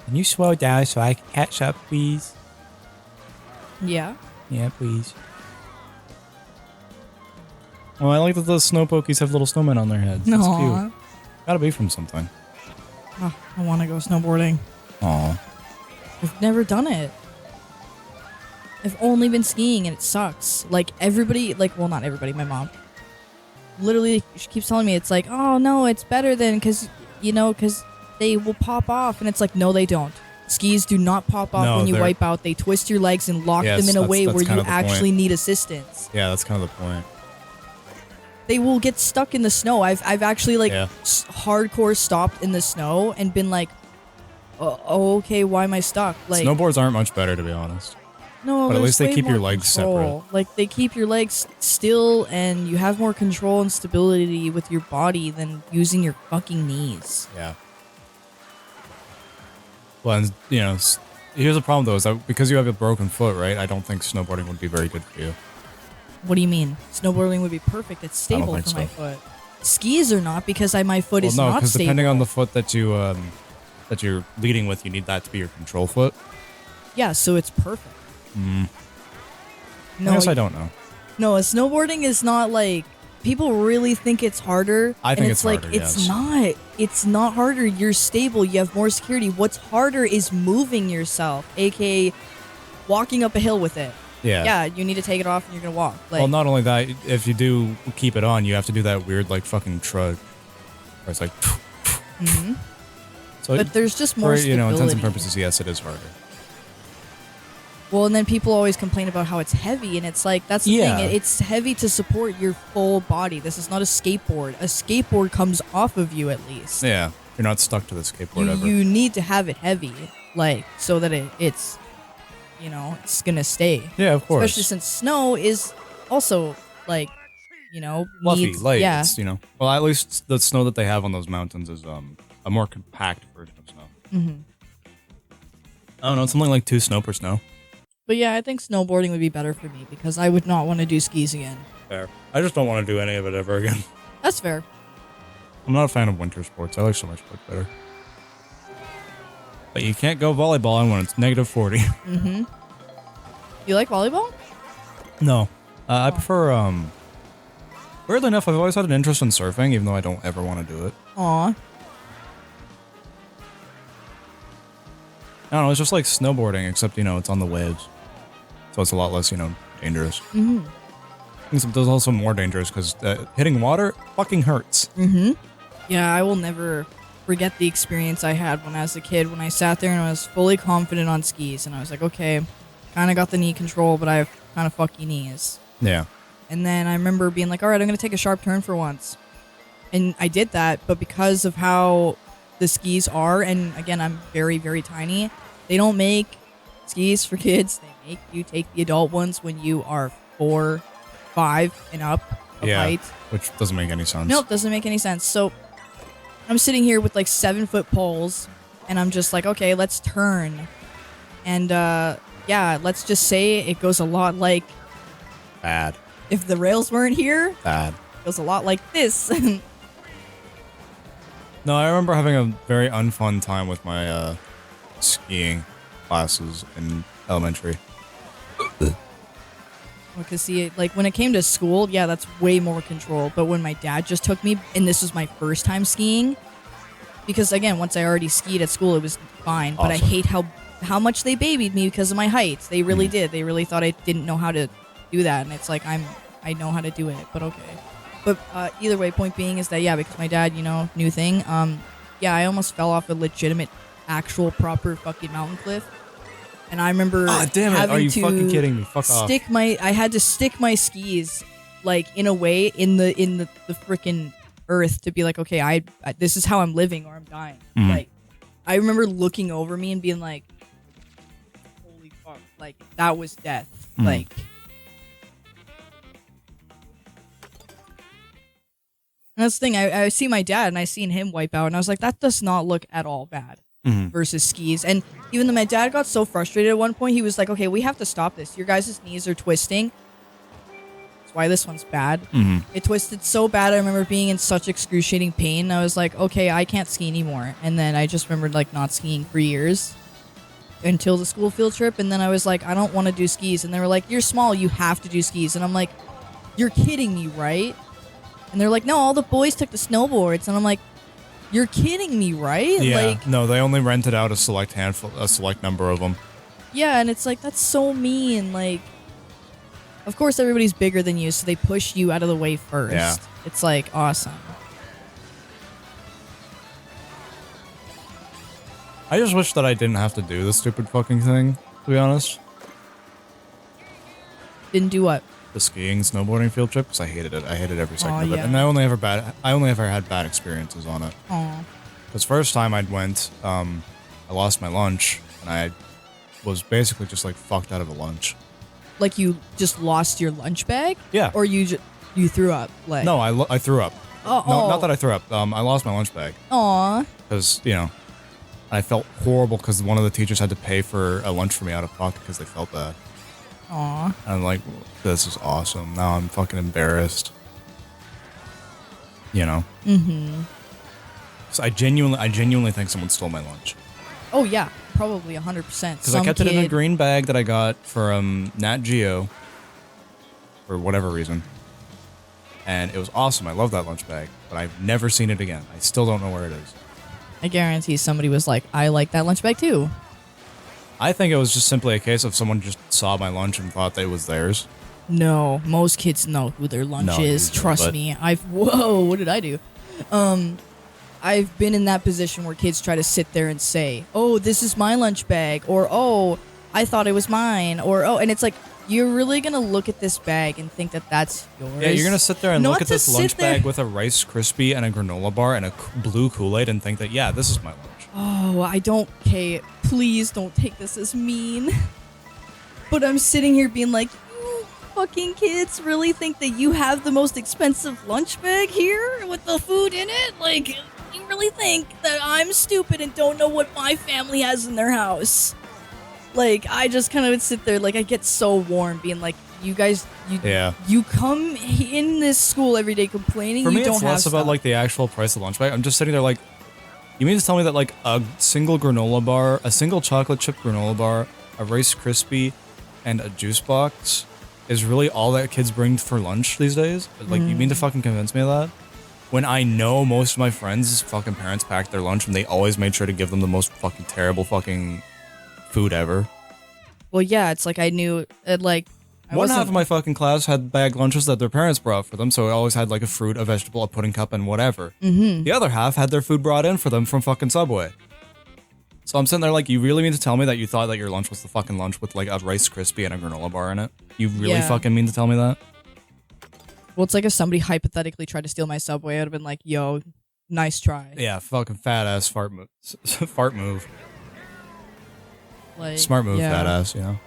Can you slow down so I can catch up, please? Yeah. Yeah, please. Oh, I like that those snow pokies have little snowmen on their heads. That's cute. Gotta be from something. Oh, I want to go snowboarding. Aw. I've never done it. I've only been skiing and it sucks. Like everybody, well, not everybody, my mom. Literally, she keeps telling me it's like, oh no, it's better than because they will pop off, and it's like, no, they don't. Skis do not pop off when you wipe out. They twist your legs and lock them in a way where you actually need assistance. Yeah, that's kind of the point. They will get stuck in the snow. I've actually hardcore stopped in the snow and been like, oh, okay, why am I stuck? Like snowboards aren't much better, to be honest. No, but at least they keep your legs control. separate. Like they keep your legs still, and you have more control and stability with your body than using your fucking knees. Yeah. Well, and, here's the problem though: is that because you have a broken foot, right? I don't think snowboarding would be very good for you. What do you mean? Snowboarding would be perfect. It's stable for my foot. Skis are not because my foot is not stable. No, because depending on the foot that you're leading with, you need that to be your control foot. Yeah, so it's perfect. No, I guess I don't know. No, snowboarding is not like people really think it's harder. I think it's like harder, it's not. It's not harder. You're stable. You have more security. What's harder is moving yourself, aka walking up a hill with it. Yeah. Yeah, you need to take it off and you're gonna walk. Well, not only that, if you do keep it on, you have to do that weird fucking trud. Where it's like. So but there's just more stability. Intents and purposes, yes, it is harder. Well, and then people always complain about how it's heavy, and it's like, that's the thing. It's heavy to support your full body. This is not a skateboard. A skateboard comes off of you, at least. Yeah, you're not stuck to the skateboard ever. You need to have it heavy, so that it's, it's gonna stay. Yeah, of course. Especially since snow is also, fluffy, needs, light. Yeah. It's, well, at least the snow that they have on those mountains is a more compact version of snow. I don't know, it's something like 2 snow per snow. But yeah, I think snowboarding would be better for me because I would not want to do skis again. Fair. I just don't want to do any of it ever again. That's fair. I'm not a fan of winter sports. I like summer sports better. But you can't go volleyballing when it's -40. You like volleyball? No. I prefer, weirdly enough, I've always had an interest in surfing, even though I don't ever want to do it. Aw. I don't know, it's just like snowboarding, except, it's on the waves. So it's a lot less, dangerous. Except it's also more dangerous because hitting water fucking hurts. Yeah, I will never forget the experience I had when I was a kid, when I sat there and I was fully confident on skis. And I was like, okay, kind of got the knee control, but I have kind of fucky knees. Yeah. And then I remember being like, all right, I'm going to take a sharp turn for once. And I did that, but because of how the skis are, and again, I'm very, very tiny, they don't make skis for kids. They make you take the adult ones when you are 4, 5 and up of height. Which doesn't make any sense. Nope, doesn't make any sense. So I'm sitting here with 7-foot poles, and I'm just like, okay, let's turn. And let's just say it goes a lot like... Bad. If the rails weren't here... Bad. It goes a lot like this. No, I remember having a very unfun time with my skiing classes in elementary. Because see, when it came to school, yeah, that's way more control. But when my dad just took me, and this was my first time skiing, because again, once I already skied at school, it was fine. But I hate how much they babied me because of my height. They really did. They really thought I didn't know how to do that, and it's like I know how to do it, but okay. But either way, point being is that because my dad, new thing. I almost fell off a legitimate, actual, proper fucking mountain cliff. And I remember damn it. Are you fucking kidding me? Fuck off. I had to stick my skis in a way in the freaking earth to be like, okay, I this is how I'm living or I'm dying. I remember looking over me and being like, holy fuck, that was death. And that's the thing, I see my dad and I seen him wipe out and I was like, that does not look at all bad. Versus skis. And even though my dad got so frustrated at one point, he was like, okay, we have to stop this. Your guys' knees are twisting. That's why this one's bad. It twisted so bad. I remember being in such excruciating pain. I was like, okay, I can't ski anymore. And then I just remembered not skiing for years. until the school field trip, and then I was like, I don't want to do skis, and they were like, you're small, you have to do skis, and I'm like, you're kidding me, right? And they're like, no, all the boys took the snowboards, and I'm like, you're kidding me, right? Yeah, Like, no, they only rented out a select number of them. yeah, and it's like, that's so mean. Like, of course everybody's bigger than you, so they push you out of the way first. Yeah. It's like awesome. I just wish that I didn't have to do this stupid fucking thing, to be honest. Didn't do what? The skiing, snowboarding field trip, because I hated it. I hated every second of it. Yeah. And I only ever had bad experiences on it. Aw. Because first time I went, I lost my lunch, and I was basically just like fucked out of a lunch. Like you just lost your lunch bag? Yeah. Or you threw up? Like No, I threw up. Oh, No, not that I threw up. I lost my lunch bag. Aw. Because, you know, I felt horrible because one of the teachers had to pay for a lunch for me out of pocket because they felt bad. Aw. And I'm like, this is awesome. Now I'm fucking embarrassed. You know? Mm-hmm. So I genuinely think someone stole my lunch. Oh yeah, probably 100%. Because I kept it in a green bag that I got from Nat Geo for whatever reason. And it was awesome. I love that lunch bag. But I've never seen it again. I still don't know where it is. I guarantee somebody was like, I like that lunch bag too. I think it was just simply a case of someone just saw my lunch and thought that it was theirs. No, most kids know who their lunch No, is. you don't, Trust but- me. Whoa, what did I do? I've been in that position where kids try to sit there and say, oh, this is my lunch bag, or oh, I thought it was mine, or oh, and it's like, you're really gonna look at this bag and think that that's yours? Yeah, you're gonna sit there and Not look at to this sit lunch there- bag with a Rice Krispie and a granola bar and a blue Kool-Aid and think that, yeah, this is my lunch. Oh, I don't, okay, please don't take this as mean. But I'm sitting here being like, you fucking kids really think that you have the most expensive lunch bag here with the food in it? Like, you really think that I'm stupid and don't know what my family has in their house? Like, I just kind of would sit there, like, I get so warm being like, you guys, you come in this school every day complaining For me, you don't it's have less about stuff. like the actual price of the lunch bag. I'm just sitting there like, you mean to tell me that like a single granola bar, a single chocolate chip granola bar, a Rice Krispie, and a juice box is really all that kids bring for lunch these days? Like, you mean to fucking convince me of that? When I know most of my friends' fucking parents packed their lunch and they always made sure to give them the most fucking terrible fucking food ever. Well, yeah, it's like I knew, like, One half of my fucking class had bag lunches that their parents brought for them, so it always had like a fruit, a vegetable, a pudding cup, and whatever. Mm-hmm. The other half had their food brought in for them from fucking Subway. So I'm sitting there like, you really mean to tell me that you thought that your lunch was the fucking lunch with like a Rice Krispie and a granola bar in it? You really fucking mean to tell me that? Well, it's like if somebody hypothetically tried to steal my Subway, I would have been like, yo, nice try. Yeah, fucking fat ass fart move. Fart move. Like, Smart move, yeah. fat ass, you know?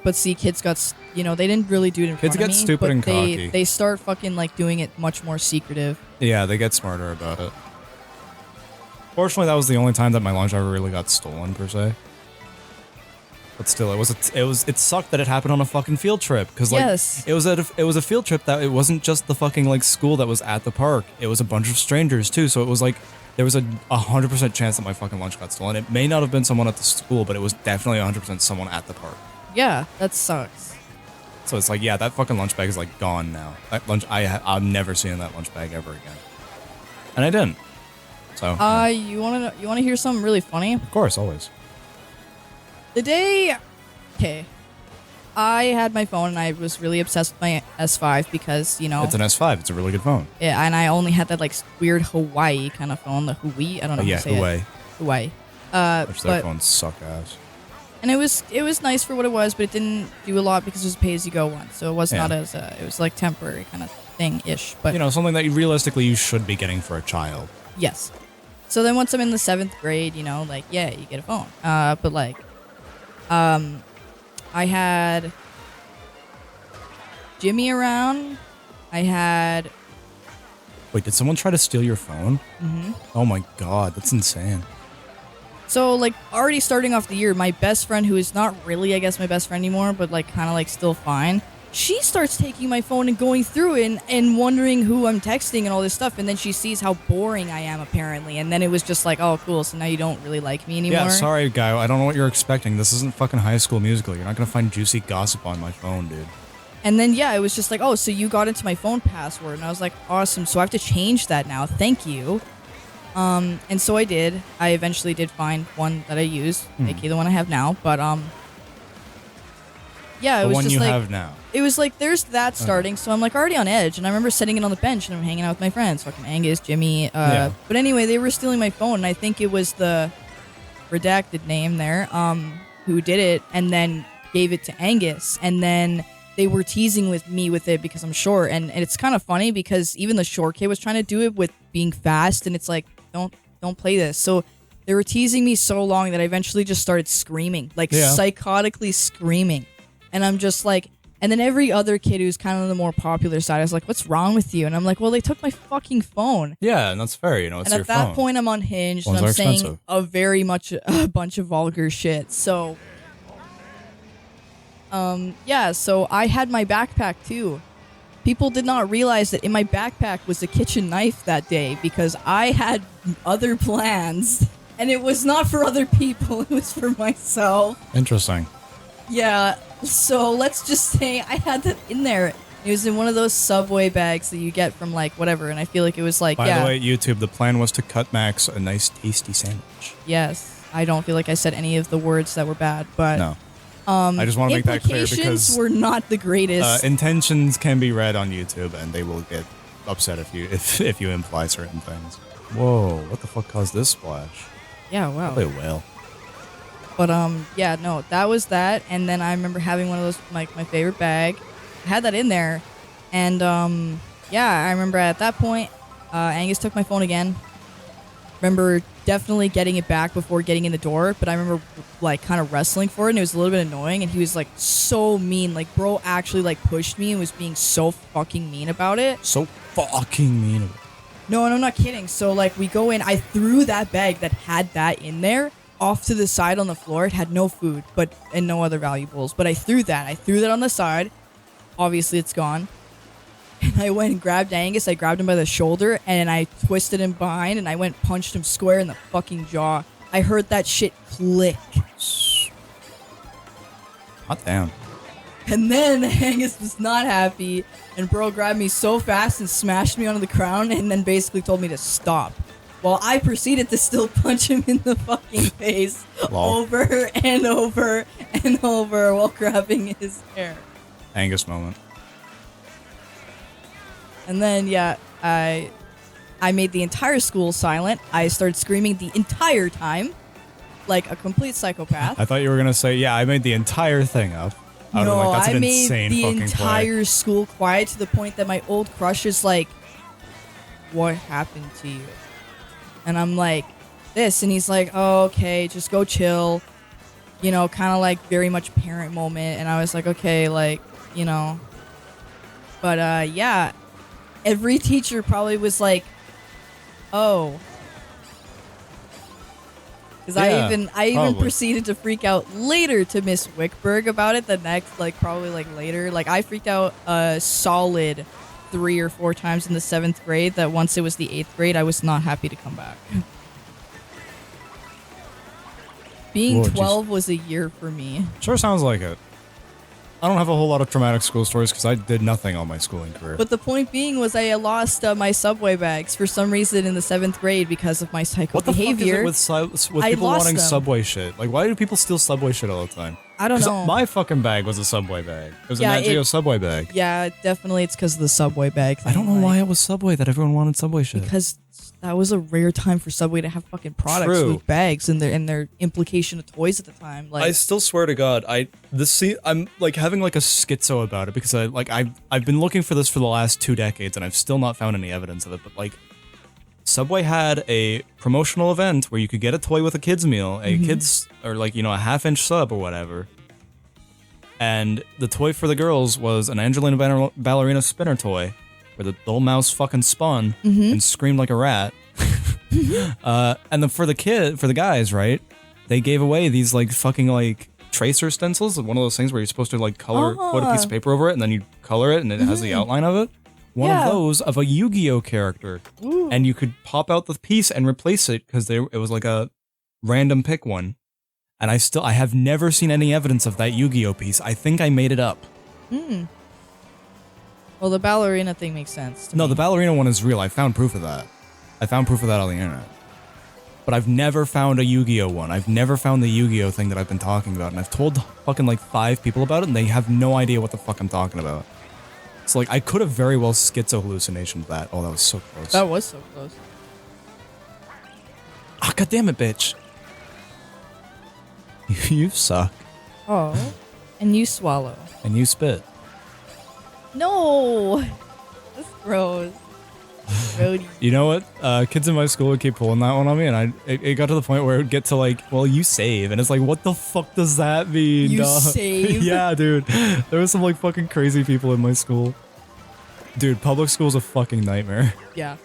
But see, kids got, you know, they didn't really do it in Kids front of get me, stupid but and they, cocky. They start fucking like doing it much more secretive. Yeah, they get smarter about it. Fortunately, that was the only time that my lunch ever really got stolen, per se. But still, it sucked that it happened on a fucking field trip, because like Yes. it was a field trip that it wasn't just the fucking like school that was at the park. It was a bunch of strangers too, so it was like there was a 100% chance that my fucking lunch got stolen. It may not have been someone at the school, but it was definitely 100% someone at the park. Yeah, that sucks. So it's like, yeah, that fucking lunch bag is like gone now. That lunch, I'm never seeing that lunch bag ever again, and I didn't. So You wanna hear something really funny? of course, always. The day, okay, I had my phone and I was really obsessed with my S5 because, you know, It's an S5. It's a really good phone. yeah, and I only had that like weird Hawaii kind of phone, the Hui. I don't know. Yeah, how to say Huawei. It. Hawaii. Which their But phones suck ass. and it was nice for what it was, but it didn't do a lot because it was a pay-as-you-go one, so it was Yeah. not as it was like temporary kind of thing-ish. But You know, something that realistically you should be getting for a child. yes. So then once I'm in the 7th grade, you know, like, yeah, you get a phone. But like, I had Jimmy around. I had, Wait, did someone try to steal your phone? mhm. Oh my god, that's insane. So like already starting off the year, my best friend, who is not really, I guess, my best friend anymore, but like kind of like still fine. she starts taking my phone and going through it and wondering who I'm texting and all this stuff. And then she sees how boring I am, apparently. And then it was just like, oh, cool. So now you don't really like me anymore. Yeah, sorry, guy. I don't know what you're expecting. This isn't fucking High School Musical. You're not going to find juicy gossip on my phone, dude. And then, yeah, it was just like, oh, so you got into my phone password. And I was like, awesome. So I have to change that now. Thank you. And so I did. I eventually did find one that I use, aka the one I have now. But, yeah, it was just like... The one you have now. It was like, there's that starting, so I'm like already on edge, and I remember sitting it on the bench and I'm hanging out with my friends, fucking Angus, Jimmy, But anyway, they were stealing my phone, and I think it was the redacted name there, who did it, and then gave it to Angus, and then they were teasing with me with it because I'm short, and it's kind of funny because even the short kid was trying to do it with being fast, and it's like, don't play this. So they were teasing me so long that I eventually just started screaming, like psychotically screaming, and I'm just like... And then every other kid who's kind of the more popular side is like, what's wrong with you? And I'm like, well, they took my fucking phone. Yeah, and that's fair, you know, it's your phone. And at that point, I'm unhinged, and I'm saying a bunch of vulgar shit. So, yeah, so I had my backpack, too. People did not realize that in my backpack was a kitchen knife that day because I had other plans, and it was not for other people. It was for myself. Interesting. Yeah, so let's just say I had that in there. It was in one of those Subway bags that you get from, like, whatever, and I feel like it was like, By the way, YouTube, the plan was to cut Max a nice, tasty sandwich. Yes. I don't feel like I said any of the words that were bad, but... No. I just want to make that clear because... Implications were not the greatest. Intentions can be read on YouTube, and they will get upset if you imply certain things. Whoa, what the fuck caused this splash? Yeah, wow. Probably a whale. But, yeah, no, that was that. And then I remember having one of those, like, my favorite bag. I had that in there. And, yeah, I remember at that point, Angus took my phone again. Remember definitely getting it back before getting in the door. But I remember, like, kind of wrestling for it. And it was a little bit annoying. And he was, like, so mean. Like, bro actually, like, pushed me and was being so fucking mean about it. So fucking mean. No, and I'm not kidding. So, like, we go in. I threw that bag that had that in there off to the side on the floor. It had no food and no other valuables, but I threw that on the side. Obviously it's gone. And I went and grabbed Angus. I grabbed him by the shoulder and I twisted him behind and I went and punched him square in the fucking jaw. I heard that shit click. Hot damn. And then Angus was not happy and bro grabbed me so fast and smashed me onto the ground and then basically told me to stop. While I proceeded to still punch him in the fucking face over and over and over while grabbing his hair. Angus moment. And then, yeah, I made the entire school silent. I started screaming the entire time like a complete psychopath. I thought you were going to say, yeah, I made the entire thing up. No, like, that's I an made insane the fucking entire play. school quiet to the point that my old crush is like, what happened to you? And I'm like, this. And he's like, oh, okay, just go chill. You know, kind of like very much parent moment. And I was like, okay, like, you know. But, yeah, every teacher probably was like, oh. Because I even proceeded to freak out later to Miss Wickberg about it the next, like, probably, like, later. Like, I freaked out a solid 3 or 4 times in the 7th grade that once it was the 8th grade, I was not happy to come back. Being 12 was a year for me. Sure sounds like it. I don't have a whole lot of traumatic school stories because I did nothing all my schooling career. But the point being was I lost my Subway bags for some reason in the 7th grade because of my psycho behavior. What the fuck is it with people wanting Subway shit? Like, why do people steal Subway shit all the time? I don't know. My fucking bag was a Subway bag. It was a Nat Geo Subway bag. Yeah, definitely it's because of the Subway bag thing. I don't know why it was Subway that everyone wanted Subway shit. Because that was a rare time for Subway to have fucking products with bags and their implication of toys at the time. Like, I still swear to God, I'm like having like a schizo about it because I've been looking for this for the last 2 decades and I've still not found any evidence of it. But like, Subway had a promotional event where you could get a toy with a kids meal, kids or like, you know, a half-inch sub or whatever. And the toy for the girls was an Angelina Ballerina spinner toy where the little mouse fucking spun and screamed like a rat. And then for the guys, right? They gave away these like fucking like tracer stencils, one of those things where you're supposed to like color, put a piece of paper over it, and then you color it, and it has the outline of it. One of those of a Yu-Gi-Oh character, and you could pop out the piece and replace it because it was like a random pick one. And I have never seen any evidence of that Yu-Gi-Oh piece. I think I made it up. Well, the ballerina thing makes sense to me. The ballerina one is real. I found proof of that. I found proof of that on the internet. But I've never found a Yu-Gi-Oh one. I've never found the Yu-Gi-Oh thing that I've been talking about. And I've told fucking like 5 people about it, and they have no idea what the fuck I'm talking about. So like, I could have very well schizo hallucinationed that. Oh, that was so close. That was so close. Ah, god damn it, bitch. You suck. Oh. And you swallow. And you spit. No! That's gross. Grody. You know what? Kids in my school would keep pulling that one on me, and it got to the point where it would get to like, well, you save, and it's like, what the fuck does that mean? You save? Yeah, dude. There was some like fucking crazy people in my school. Dude, public school's a fucking nightmare. Yeah.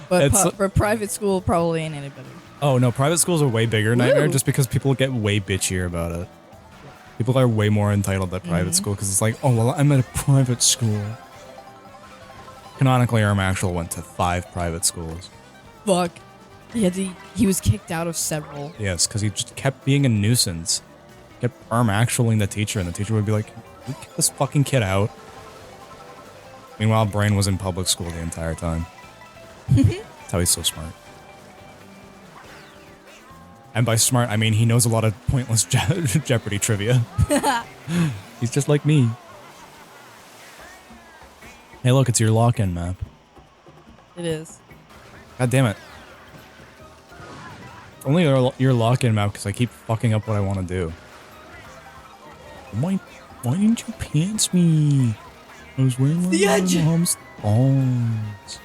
But for private school, probably ain't any better. Oh no, private schools are way bigger nightmare just because people get way bitchier about it. People are way more entitled at private school because it's like, oh, well, I'm at a private school. Canonically, Arm Actual went to 5 private schools. Fuck. He was kicked out of several. Yes, because he just kept being a nuisance. Kept Arm Actualing the teacher, and the teacher would be like, can we kick this fucking kid out? Meanwhile, Brain was in public school the entire time. That's how he's so smart. And by smart, I mean he knows a lot of pointless Jeopardy trivia. He's just like me. Hey, look, it's your lock-in map. It is. God damn it. Only your lock-in map because I keep fucking up what I want to do. Why didn't you pants me? I was wearing my mom's thongs.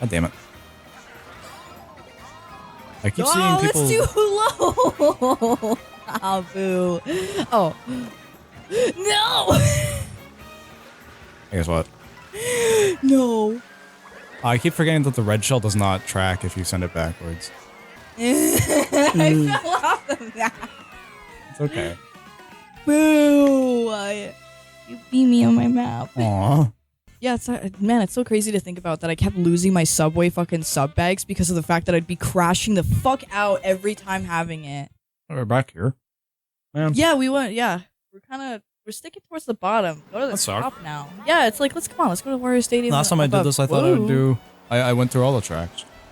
God damn it. I keep seeing people... that's too low! Oh, boo. Oh. No! Guess what? No. I keep forgetting that the red shell does not track if you send it backwards. I fell off of that. It's okay. Boo! You beat me on my map. Aww. Yeah, man, it's so crazy to think about that I kept losing my Subway fucking sub bags because of the fact that I'd be crashing the fuck out every time having it. We're back here. Man. Yeah, we went, yeah. We're sticking towards the bottom. Go to the top now. Yeah, it's like, let's go to Warrior Stadium. Last time I did this, I thought I would do... I went through all the tracks.